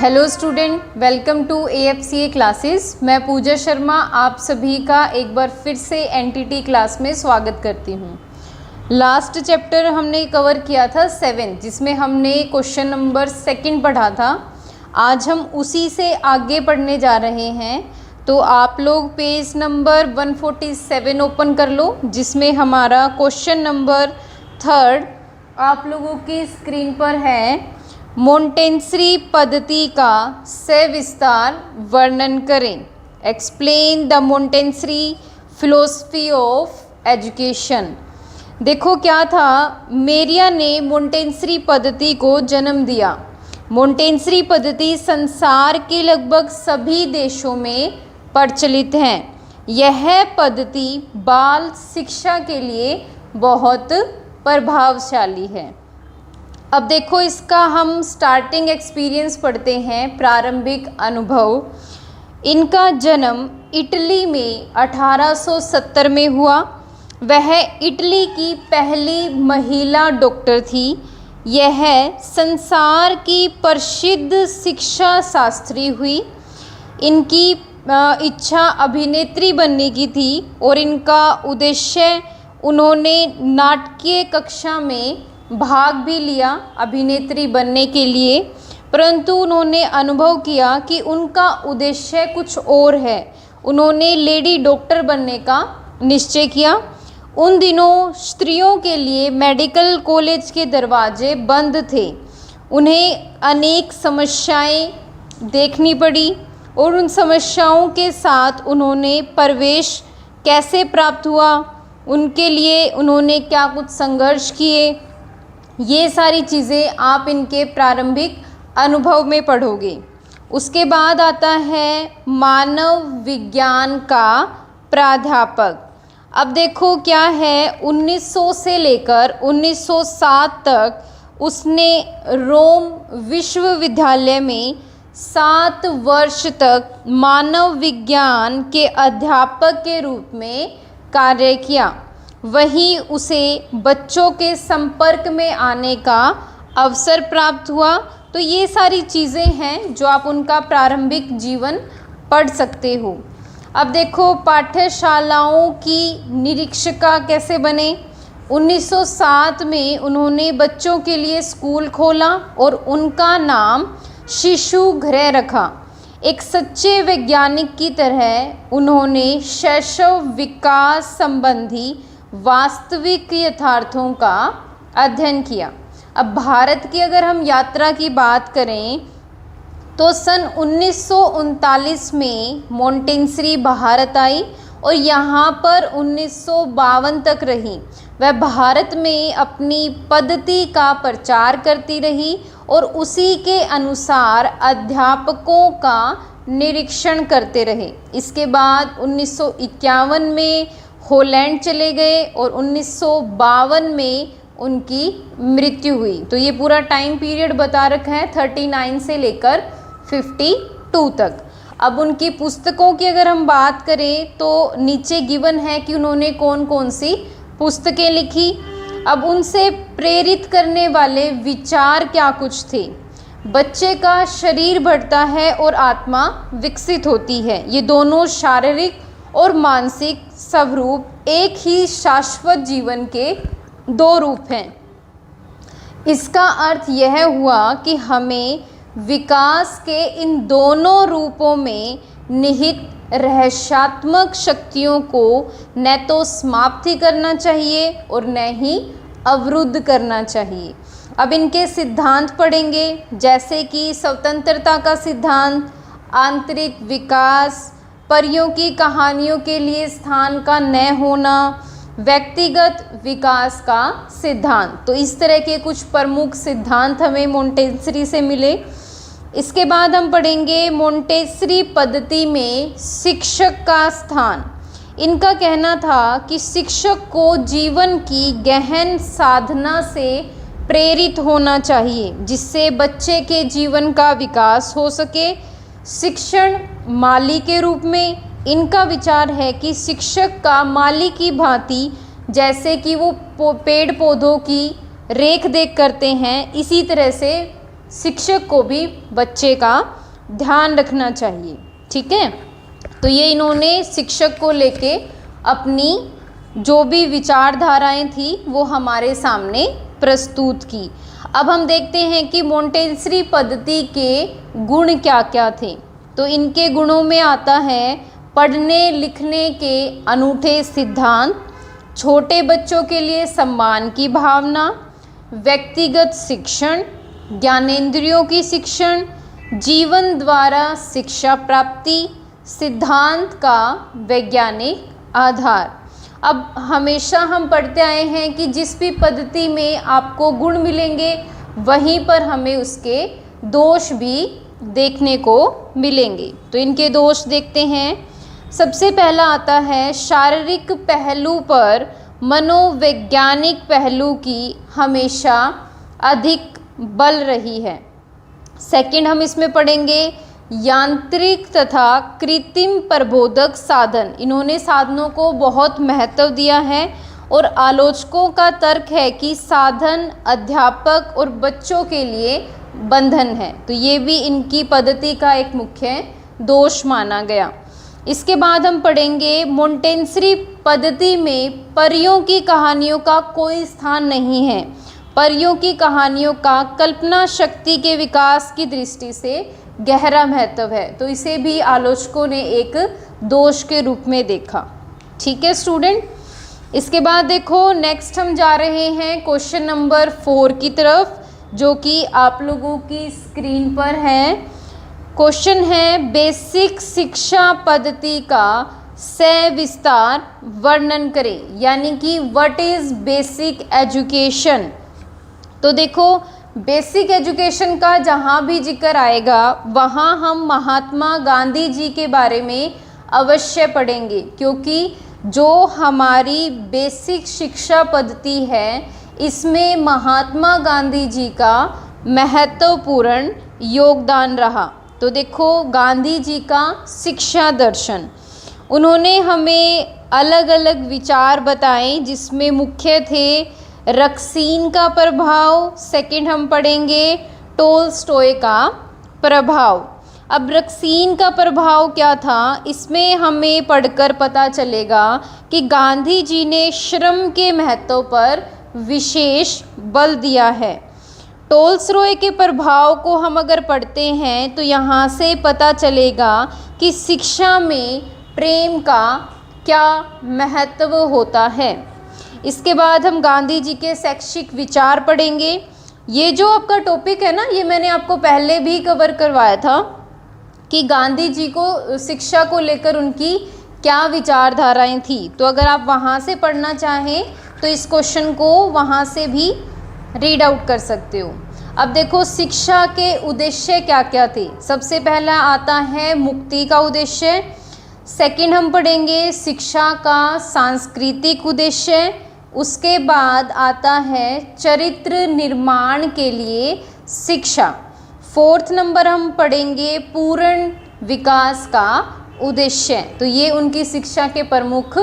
Hello student, welcome to AFCA classes. मैं पूजा शर्मा आप सभी का एक बार फिर से एनटीटी क्लास में स्वागत करती हूँ। लास्ट चैप्टर हमने कवर किया था 7, जिसमें हमने क्वेश्चन नंबर 2 पढ़ा था। आज हम उसी से आगे पढ़ने जा रहे हैं। तो आप लोग पेज नंबर 147 ओपन कर लो, जिसमें हमारा क्वेश्चन नंबर 3 आप लोगों की स्क्रीन पर है। मोंटेसरी पद्धति का सविस्तार वर्णन करें। Explain the Montessori philosophy of education. देखो क्या था, मेरिया ने मोंटेसरी पद्धति को जन्म दिया। मोंटेसरी पद्धति संसार के लगभग सभी देशों में प्रचलित है। यह पद्धति बाल शिक्षा के लिए बहुत प्रभावशाली है। अब देखो, इसका हम स्टार्टिंग एक्सपीरियंस पढ़ते हैं, प्रारंभिक अनुभव। इनका जन्म इटली में 1870 में हुआ। वह इटली की पहली महिला डॉक्टर थी। यह संसार की प्रसिद्ध शिक्षा शास्त्री हुई। इनकी इच्छा अभिनेत्री बनने की थी और इनका उद्देश्य, उन्होंने नाटकीय कक्षा में भाग भी लिया अभिनेत्री बनने के लिए, परंतु उन्होंने अनुभव किया कि उनका उद्देश्य कुछ और है। उन्होंने लेडी डॉक्टर बनने का निश्चय किया। उन दिनों स्त्रियों के लिए मेडिकल कॉलेज के दरवाजे बंद थे। उन्हें अनेक समस्याएं देखनी पड़ी और उन समस्याओं के साथ उन्होंने प्रवेश कैसे प्राप्त हुआ, उनके लिए उन्होंने क्या कुछ संघर्ष किए, ये सारी चीज़ें आप इनके प्रारंभिक अनुभव में पढ़ोगे। उसके बाद आता है मानव विज्ञान का प्राध्यापक। अब देखो क्या है, 1900 से लेकर 1907 तक उसने रोम विश्वविद्यालय में 7 वर्ष तक मानव विज्ञान के अध्यापक के रूप में कार्य किया। वहीं उसे बच्चों के संपर्क में आने का अवसर प्राप्त हुआ। तो ये सारी चीज़ें हैं जो आप उनका प्रारंभिक जीवन पढ़ सकते हो। अब देखो, पाठशालाओं की निरीक्षिका कैसे बने। 1907 में उन्होंने बच्चों के लिए स्कूल खोला और उनका नाम शिशु गृह रखा। एक सच्चे वैज्ञानिक की तरह उन्होंने शैशव विकास संबंधी वास्तविक यथार्थों का अध्ययन किया। अब भारत की अगर हम यात्रा की बात करें तो सन 1939 में मोंटेसरी भारत आई और यहाँ पर 1952 तक रही। वह भारत में अपनी पद्धति का प्रचार करती रही और उसी के अनुसार अध्यापकों का निरीक्षण करते रहे। इसके बाद 1951 में हॉलैंड चले गए और 1952 में उनकी मृत्यु हुई। तो ये पूरा टाइम पीरियड बता रखा है 39 से लेकर 52 तक। अब उनकी पुस्तकों की अगर हम बात करें तो नीचे गिवन है कि उन्होंने कौन कौन सी पुस्तकें लिखी। अब उनसे प्रेरित करने वाले विचार क्या कुछ थे। बच्चे का शरीर बढ़ता है और आत्मा विकसित होती है। ये दोनों शारीरिक और मानसिक स्वरूप एक ही शाश्वत जीवन के 2 रूप हैं। इसका अर्थ यह हुआ कि हमें विकास के इन दोनों रूपों में निहित रहस्यात्मक शक्तियों को न तो समाप्त ही करना चाहिए और न ही अवरुद्ध करना चाहिए। अब इनके सिद्धांत पढ़ेंगे, जैसे कि स्वतंत्रता का सिद्धांत, आंतरिक विकास, परियों की कहानियों के लिए स्थान का न होना, व्यक्तिगत विकास का सिद्धांत। तो इस तरह के कुछ प्रमुख सिद्धांत हमें मोंटेसरी से मिले। इसके बाद हम पढ़ेंगे मोंटेसरी पद्धति में शिक्षक का स्थान। इनका कहना था कि शिक्षक को जीवन की गहन साधना से प्रेरित होना चाहिए, जिससे बच्चे के जीवन का विकास हो सके। शिक्षण माली के रूप में इनका विचार है कि शिक्षक का माली की भांति, जैसे कि वो पेड़ पौधों की रेख देख करते हैं, इसी तरह से शिक्षक को भी बच्चे का ध्यान रखना चाहिए। ठीक है, तो ये इन्होंने शिक्षक को लेके अपनी जो भी विचारधाराएं थी वो हमारे सामने प्रस्तुत की। अब हम देखते हैं कि मोंटेसरी पद्धति के गुण क्या क्या थे। तो इनके गुणों में आता है पढ़ने लिखने के अनूठे सिद्धांत, छोटे बच्चों के लिए सम्मान की भावना, व्यक्तिगत शिक्षण, ज्ञानेंद्रियों की शिक्षण, जीवन द्वारा शिक्षा प्राप्ति, सिद्धांत का वैज्ञानिक आधार। अब हमेशा हम पढ़ते आए हैं कि जिस भी पद्धति में आपको गुण मिलेंगे वहीं पर हमें उसके दोष भी देखने को मिलेंगे। तो इनके दोष देखते हैं। सबसे पहला आता है शारीरिक पहलू पर मनोवैज्ञानिक पहलू की हमेशा अधिक बल रही है। सेकंड हम इसमें पढ़ेंगे यांत्रिक तथा कृत्रिम प्रबोधक साधन। इन्होंने साधनों को बहुत महत्व दिया है और आलोचकों का तर्क है कि साधन अध्यापक और बच्चों के लिए बंधन है। तो ये भी इनकी पद्धति का एक मुख्य दोष माना गया। इसके बाद हम पढ़ेंगे मोंटेसरी पद्धति में परियों की कहानियों का कोई स्थान नहीं है। परियों की कहानियों का कल्पना शक्ति के विकास की दृष्टि से गहरा महत्व है। तो इसे भी आलोचकों ने एक दोष के रूप में देखा। ठीक है स्टूडेंट, इसके बाद देखो नेक्स्ट हम जा रहे हैं क्वेश्चन नंबर 4 की तरफ, जो कि आप लोगों की स्क्रीन पर है। क्वेश्चन है बेसिक शिक्षा पद्धति का सविस्तार वर्णन करें, यानी कि व्हाट इज बेसिक एजुकेशन। तो देखो बेसिक एजुकेशन का जहाँ भी जिक्र आएगा वहाँ हम महात्मा गांधी जी के बारे में अवश्य पढ़ेंगे, क्योंकि जो हमारी बेसिक शिक्षा पद्धति है इसमें महात्मा गांधी जी का महत्वपूर्ण योगदान रहा। तो देखो गांधी जी का शिक्षा दर्शन, उन्होंने हमें अलग अलग विचार बताए जिसमें मुख्य थे रक्सीन का प्रभाव। सेकंड हम पढ़ेंगे टोल्स्टॉय का प्रभाव। अब रक्सीन का प्रभाव क्या था, इसमें हमें पढ़कर पता चलेगा कि गांधी जी ने श्रम के महत्व पर विशेष बल दिया है। टोल्स्टॉय के प्रभाव को हम अगर पढ़ते हैं तो यहाँ से पता चलेगा कि शिक्षा में प्रेम का क्या महत्व होता है। इसके बाद हम गांधी जी के शैक्षिक विचार पढ़ेंगे। ये जो आपका टॉपिक है ना, ये मैंने आपको पहले भी कवर करवाया था कि गांधी जी को शिक्षा को लेकर उनकी क्या विचारधाराएं थी। तो अगर आप वहाँ से पढ़ना चाहें तो इस क्वेश्चन को वहाँ से भी रीड आउट कर सकते हो। अब देखो शिक्षा के उद्देश्य क्या क्या थे। सबसे पहला आता है मुक्ति का उद्देश्य। सेकंड हम पढ़ेंगे शिक्षा का सांस्कृतिक उद्देश्य। उसके बाद आता है चरित्र निर्माण के लिए शिक्षा। फोर्थ नंबर हम पढ़ेंगे पूर्ण विकास का उद्देश्य। तो ये उनकी शिक्षा के प्रमुख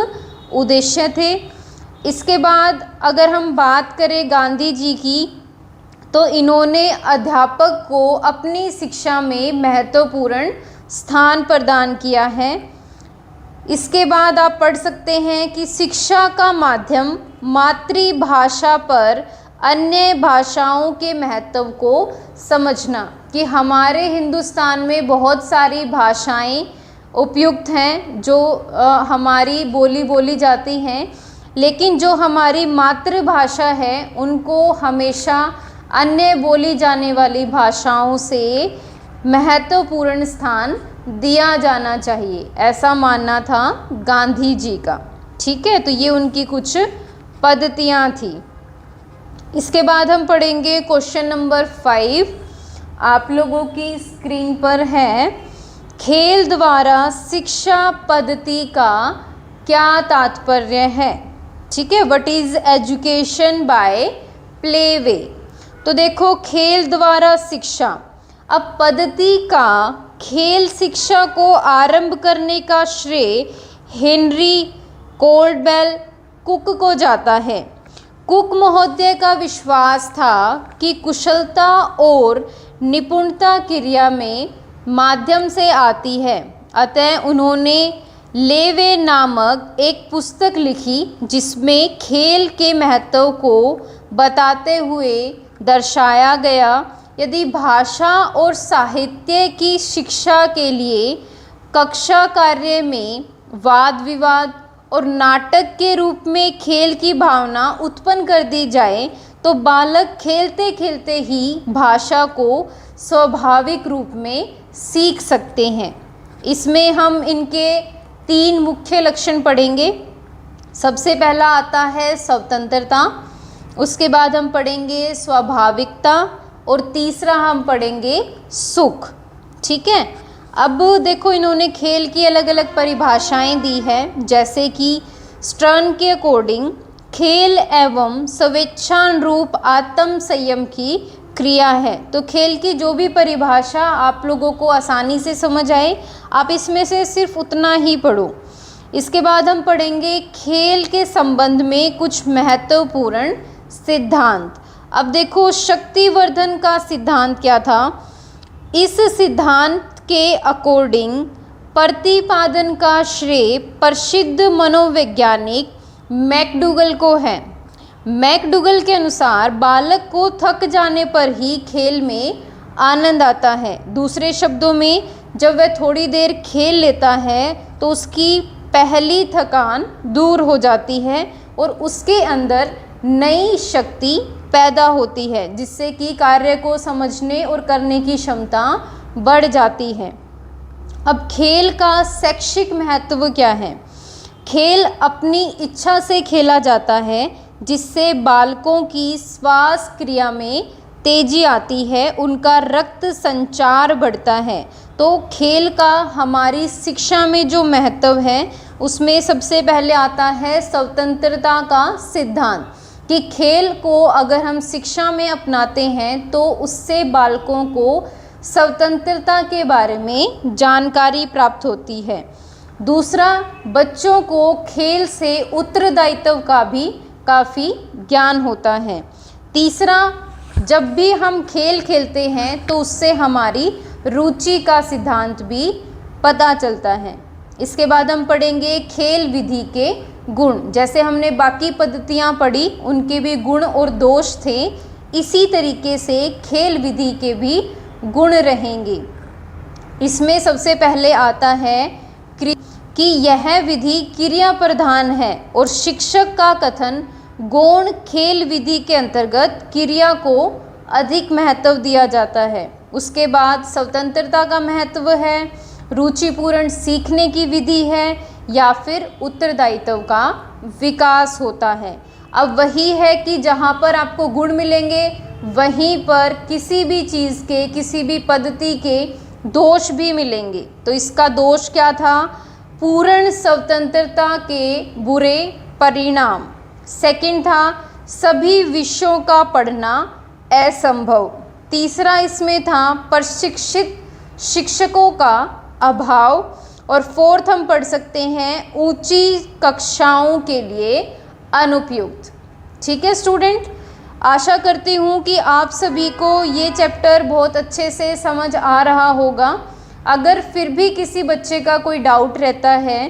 उद्देश्य थे। इसके बाद अगर हम बात करें गांधी जी की, तो इन्होंने अध्यापक को अपनी शिक्षा में महत्वपूर्ण स्थान प्रदान किया है। इसके बाद आप पढ़ सकते हैं कि शिक्षा का माध्यम मातृभाषा पर अन्य भाषाओं के महत्व को समझना, कि हमारे हिंदुस्तान में बहुत सारी भाषाएं उपयुक्त हैं जो हमारी बोली जाती हैं, लेकिन जो हमारी मातृभाषा है उनको हमेशा अन्य बोली जाने वाली भाषाओं से महत्वपूर्ण स्थान दिया जाना चाहिए, ऐसा मानना था गांधी जी का। ठीक है, तो ये उनकी कुछ पद्धतियाँ थी। इसके बाद हम पढ़ेंगे क्वेश्चन नंबर 5, आप लोगों की स्क्रीन पर है। खेल द्वारा शिक्षा पद्धति का क्या तात्पर्य है। ठीक है, what is education by play way. तो देखो खेल द्वारा शिक्षा, अब पद्धति का खेल शिक्षा को आरंभ करने का श्रेय हेनरी कोल्डवेल कुक को जाता है। कुक महोदय का विश्वास था कि कुशलता और निपुणता क्रिया में माध्यम से आती है, अतः उन्होंने लेवे नामक एक पुस्तक लिखी जिसमें खेल के महत्व को बताते हुए दर्शाया गया। यदि भाषा और साहित्य की शिक्षा के लिए कक्षा कार्य में वाद विवाद और नाटक के रूप में खेल की भावना उत्पन्न कर दी जाए तो बालक खेलते खेलते ही भाषा को स्वाभाविक रूप में सीख सकते हैं। इसमें हम इनके 3 मुख्य लक्षण पढ़ेंगे। सबसे पहला आता है स्वतंत्रता, उसके बाद हम पढ़ेंगे स्वाभाविकता और तीसरा हम पढ़ेंगे सुख। ठीक है, अब देखो इन्होंने खेल की अलग अलग परिभाषाएं दी है, जैसे कि स्टर्न के अकॉर्डिंग खेल एवं स्वेच्छानुरूप आत्म संयम की क्रिया है। तो खेल की जो भी परिभाषा आप लोगों को आसानी से समझ आए, आप इसमें से सिर्फ उतना ही पढ़ो। इसके बाद हम पढ़ेंगे खेल के संबंध में कुछ महत्वपूर्ण सिद्धांत। अब देखो शक्तिवर्धन का सिद्धांत क्या था। इस सिद्धांत के अकॉर्डिंग प्रतिपादन का श्रेय प्रसिद्ध मनोवैज्ञानिक मैकडूगल को है। मैकडूगल के अनुसार बालक को थक जाने पर ही खेल में आनंद आता है। दूसरे शब्दों में जब वह थोड़ी देर खेल लेता है तो उसकी पहली थकान दूर हो जाती है और उसके अंदर नई शक्ति पैदा होती है, जिससे कि कार्य को समझने और करने की क्षमता बढ़ जाती है। अब खेल का शैक्षिक महत्व क्या है। खेल अपनी इच्छा से खेला जाता है, जिससे बालकों की श्वास क्रिया में तेजी आती है, उनका रक्त संचार बढ़ता है। तो खेल का हमारी शिक्षा में जो महत्व है उसमें सबसे पहले आता है स्वतंत्रता का सिद्धांत, कि खेल को अगर हम शिक्षा में अपनाते हैं तो उससे बालकों को स्वतंत्रता के बारे में जानकारी प्राप्त होती है। दूसरा, बच्चों को खेल से उत्तरदायित्व का भी काफ़ी ज्ञान होता है। तीसरा, जब भी हम खेल खेलते हैं तो उससे हमारी रुचि का सिद्धांत भी पता चलता है। इसके बाद हम पढ़ेंगे खेल विधि के गुण। जैसे हमने बाकी पद्धतियाँ पढ़ी उनके भी गुण और दोष थे, इसी तरीके से खेल विधि के भी गुण रहेंगे। इसमें सबसे पहले आता है कि यह विधि क्रिया प्रधान है और शिक्षक का कथन गौण खेल विधि के अंतर्गत क्रिया को अधिक महत्व दिया जाता है। उसके बाद स्वतंत्रता का महत्व है, रुचिपूर्ण सीखने की विधि है या फिर उत्तरदायित्व का विकास होता है। अब वही है कि जहाँ पर आपको गुण मिलेंगे वहीं पर किसी भी चीज़ के, किसी भी पद्धति के दोष भी मिलेंगे। तो इसका दोष क्या था? पूर्ण स्वतंत्रता के बुरे परिणाम। सेकंड था सभी विषयों का पढ़ना असंभव। तीसरा इसमें था प्रशिक्षित शिक्षकों का अभाव। और फोर्थ हम पढ़ सकते हैं ऊंची कक्षाओं के लिए अनुपयुक्त। ठीक है स्टूडेंट, आशा करती हूँ कि आप सभी को ये चैप्टर बहुत अच्छे से समझ आ रहा होगा। अगर फिर भी किसी बच्चे का कोई डाउट रहता है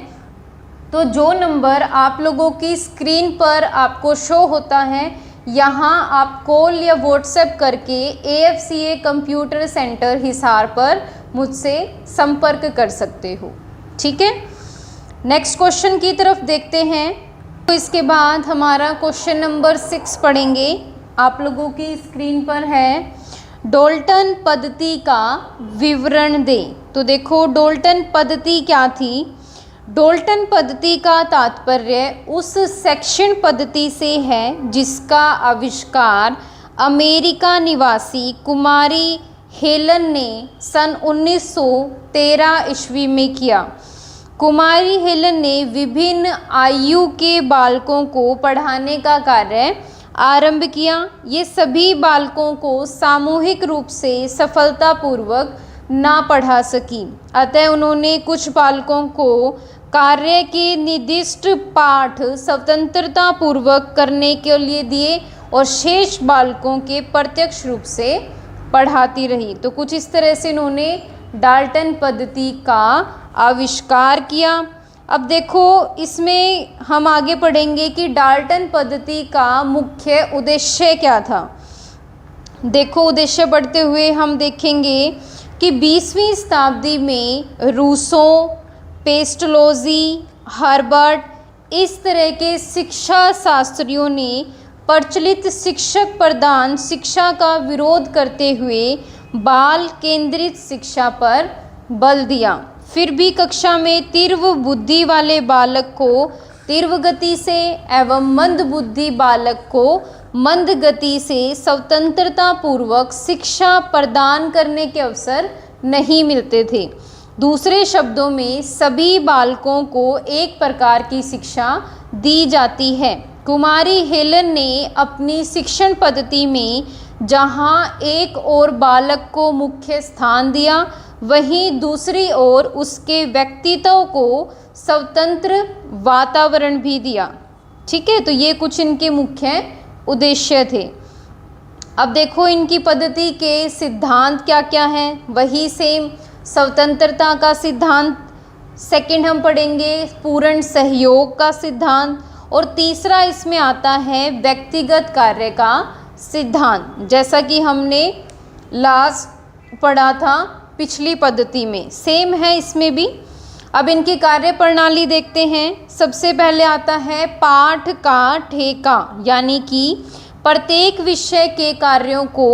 तो जो नंबर आप लोगों की स्क्रीन पर आपको शो होता है, यहाँ आप कॉल या व्हाट्सएप करके AFCA कंप्यूटर सेंटर हिसार पर मुझसे संपर्क कर सकते हो। ठीक है, नेक्स्ट क्वेश्चन की तरफ देखते हैं। तो इसके बाद हमारा क्वेश्चन नंबर 6 पढ़ेंगे। आप लोगों की स्क्रीन पर है, डाल्टन पद्धति का विवरण दें। तो देखो डाल्टन पद्धति क्या थी। डाल्टन पद्धति का तात्पर्य उस सेक्शन पद्धति से है जिसका आविष्कार अमेरिका निवासी कुमारी हेलन ने सन 1913 ईस्वी में किया। कुमारी हेलन ने विभिन्न आयु के बालकों को पढ़ाने का कार्य आरंभ किया। ये सभी बालकों को सामूहिक रूप से सफलतापूर्वक ना पढ़ा सकी, अतः उन्होंने कुछ बालकों को कार्य के निर्दिष्ट पाठ स्वतंत्रता पूर्वक करने के लिए दिए और शेष बालकों के प्रत्यक्ष रूप से पढ़ाती रही। तो कुछ इस तरह से इन्होंने डाल्टन पद्धति का आविष्कार किया। अब देखो इसमें हम आगे पढ़ेंगे कि डाल्टन पद्धति का मुख्य उद्देश्य क्या था। देखो उद्देश्य पढ़ते हुए हम देखेंगे कि 20वीं शताब्दी में रूसो, पेस्टोलोजी, हर्बर्ट इस तरह के शिक्षा शास्त्रियों ने प्रचलित शिक्षक प्रधान शिक्षा का विरोध करते हुए बाल केंद्रित शिक्षा पर बल दिया। फिर भी कक्षा में तीव्र बुद्धि वाले बालक को तीव्र गति से एवं मंद बुद्धि बालक को मंद गति से स्वतंत्रता पूर्वक शिक्षा प्रदान करने के अवसर नहीं मिलते थे। दूसरे शब्दों में सभी बालकों को एक प्रकार की शिक्षा दी जाती है। कुमारी हेलन ने अपनी शिक्षण पद्धति में जहां एक ओर बालक को मुख्य स्थान दिया, वहीं दूसरी ओर उसके व्यक्तित्व को स्वतंत्र वातावरण भी दिया। ठीक है, तो ये कुछ इनके मुख्य उद्देश्य थे। अब देखो इनकी पद्धति के सिद्धांत क्या क्या हैं। वही सेम स्वतंत्रता का सिद्धांत, सेकंड हम पढ़ेंगे पूर्ण सहयोग का सिद्धांत, और तीसरा इसमें आता है व्यक्तिगत कार्य का सिद्धांत, जैसा कि हमने लास्ट पढ़ा था पिछली पद्धति में, सेम है इसमें भी। अब इनकी कार्य प्रणाली देखते हैं। सबसे पहले आता है पाठ का ठेका, यानी कि प्रत्येक विषय के कार्यों को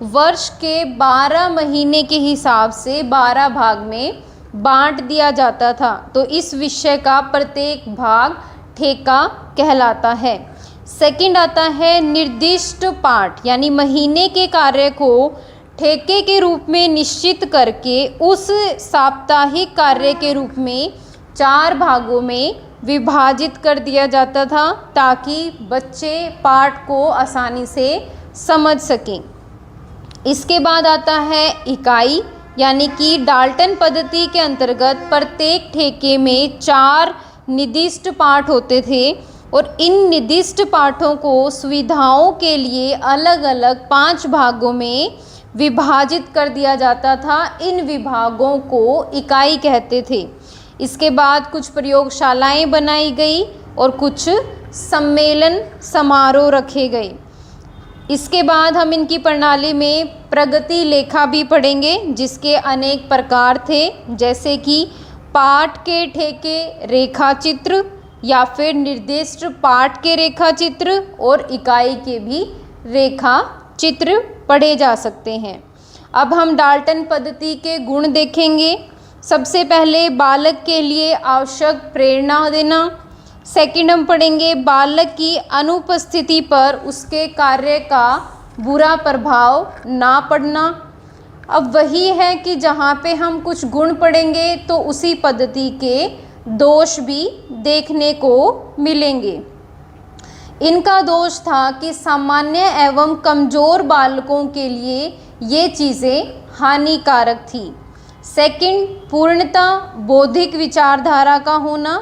वर्ष के 12 महीने के हिसाब से 12 भाग में बांट दिया जाता था। तो इस विषय का प्रत्येक भाग ठेका कहलाता है। सेकंड आता है निर्दिष्ट पाठ, यानी महीने के कार्य को ठेके के रूप में निश्चित करके उस साप्ताहिक कार्य के रूप में 4 भागों में विभाजित कर दिया जाता था, ताकि बच्चे पाठ को आसानी से समझ सकें। इसके बाद आता है इकाई, यानी कि डाल्टन पद्धति के अंतर्गत प्रत्येक ठेके में 4 निर्दिष्ट पाठ होते थे और इन निर्दिष्ट पाठों को सुविधाओं के लिए अलग अलग 5 भागों में विभाजित कर दिया जाता था। इन विभागों को इकाई कहते थे। इसके बाद कुछ प्रयोगशालाएं बनाई गई और कुछ सम्मेलन समारोह रखे गए। इसके बाद हम इनकी प्रणाली में प्रगति लेखा भी पढ़ेंगे, जिसके अनेक प्रकार थे, जैसे कि पाठ के ठेके रेखा चित्र या फिर निर्दिष्ट पाठ के रेखा चित्र और इकाई के भी रेखा चित्र पढ़े जा सकते हैं। अब हम डाल्टन पद्धति के गुण देखेंगे। सबसे पहले बालक के लिए आवश्यक प्रेरणा देना। सेकंड हम पढ़ेंगे बालक की अनुपस्थिति पर उसके कार्य का बुरा प्रभाव ना पड़ना। अब वही है कि जहाँ पे हम कुछ गुण पढ़ेंगे तो उसी पद्धति के दोष भी देखने को मिलेंगे। इनका दोष था कि सामान्य एवं कमज़ोर बालकों के लिए ये चीज़ें हानिकारक थी। सेकंड पूर्णता बौद्धिक विचारधारा का होना।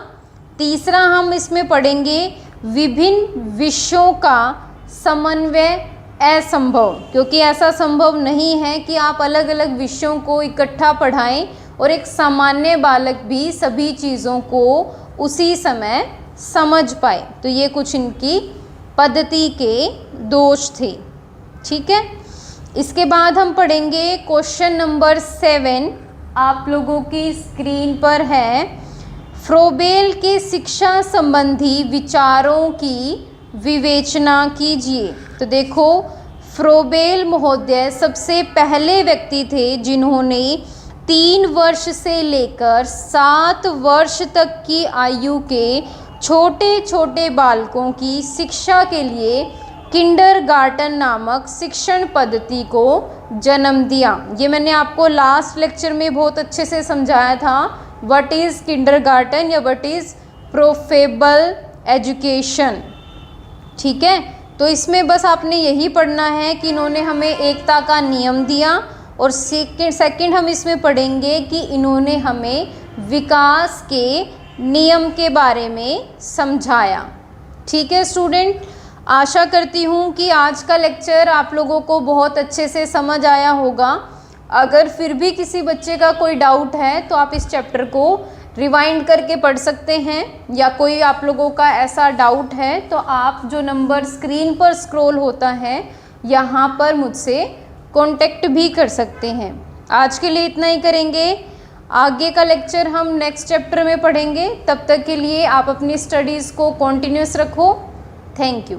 तीसरा हम इसमें पढ़ेंगे विभिन्न विषयों का समन्वय असंभव, क्योंकि ऐसा संभव नहीं है कि आप अलग अलग विषयों को इकट्ठा पढ़ाएं और एक सामान्य बालक भी सभी चीज़ों को उसी समय समझ पाए। तो ये कुछ इनकी पद्धति के दोष थे। ठीक है, इसके बाद हम पढ़ेंगे क्वेश्चन नंबर 7, आप लोगों की स्क्रीन पर है। फ्रोबेल के शिक्षा संबंधी विचारों की विवेचना कीजिए। तो देखो फ्रोबेल महोदय सबसे पहले व्यक्ति थे जिन्होंने 3 वर्ष से लेकर 7 वर्ष तक की आयु के छोटे छोटे बालकों की शिक्षा के लिए किंडरगार्टन नामक शिक्षण पद्धति को जन्म दिया। ये मैंने आपको लास्ट लेक्चर में बहुत अच्छे से समझाया था, व्हाट इज़ किंडरगार्टन या व्हाट इज़ प्रोफेबल एजुकेशन। ठीक है, तो इसमें बस आपने यही पढ़ना है कि इन्होंने हमें एकता का नियम दिया, और सेकंड हम इसमें पढ़ेंगे कि इन्होंने हमें विकास के नियम के बारे में समझाया। ठीक है स्टूडेंट, आशा करती हूँ कि आज का लेक्चर आप लोगों को बहुत अच्छे से समझ आया होगा। अगर फिर भी किसी बच्चे का कोई डाउट है तो आप इस चैप्टर को रिवाइंड करके पढ़ सकते हैं, या कोई आप लोगों का ऐसा डाउट है तो आप जो नंबर स्क्रीन पर स्क्रॉल होता है यहाँ पर मुझसे कांटेक्ट भी कर सकते हैं। आज के लिए इतना ही करेंगे, आगे का लेक्चर हम नेक्स्ट चैप्टर में पढ़ेंगे। तब तक के लिए आप अपनी स्टडीज़ को कंटिन्यूस रखो। Thank you.